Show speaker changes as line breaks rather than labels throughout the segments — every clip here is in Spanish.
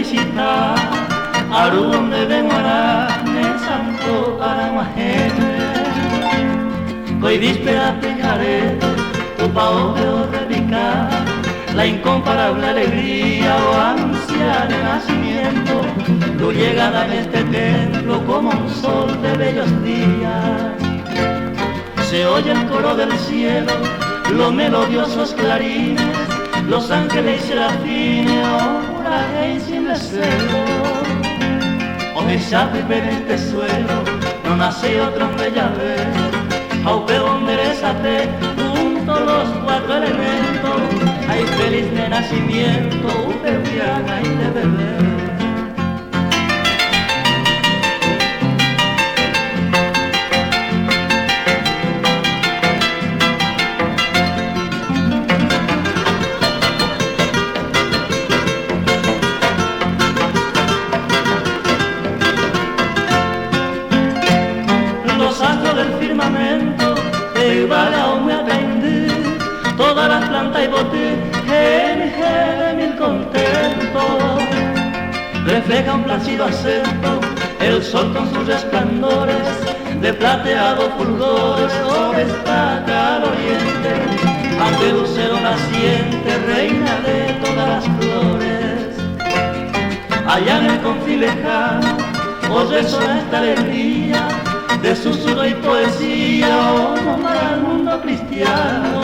felicità, a donde demora nel santo aramajene. Coi víspera fijaré tu paojo repicar, la incomparable alegría o ansia de nacimiento, tu llegada en este templo como un sol de bellos días. Se oye el coro del cielo, los melodiosos clarines, los ángeles y serafines, oraje sin deseo. Hoy sabe en este suelo, no nace otro hombre ya ve, aupeo enderezate, junto los cuatro elementos, hay feliz de nacimiento, upeviana y de bebé. Del firmamento, el balao me atendí, todas las plantas y botín, de mil contentos. Refleja un plácido acento, el sol con sus resplandores, de plateado fulgores, destaca al oriente, ante lucero naciente, reina de todas las flores. Allá en el confín lejano, os resuena esta alegría, de susurro y poesía, oh, para el mundo cristiano.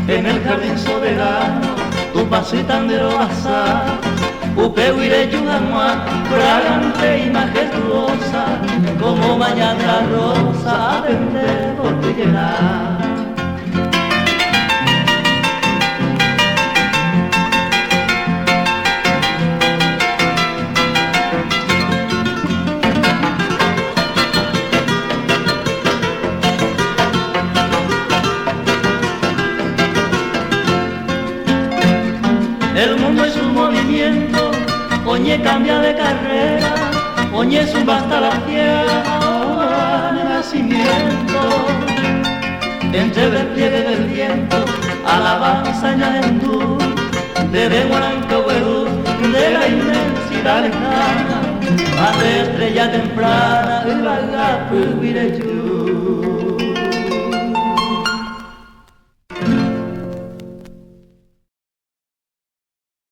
En el jardín soberano, tu pasitandero basá, upeuire yugamua, fragante y majestuosa, como mañana rosa, atender por tu llegar. El mundo es un movimiento, oñe cambia de carrera, oñe es un basta la tierra, hora de nacimiento. Entre el pliegue del viento, alabanza en la hindú, de Guarancahuelú, de la inmensidad lejana, a de estrella temprana, de la Vireyú.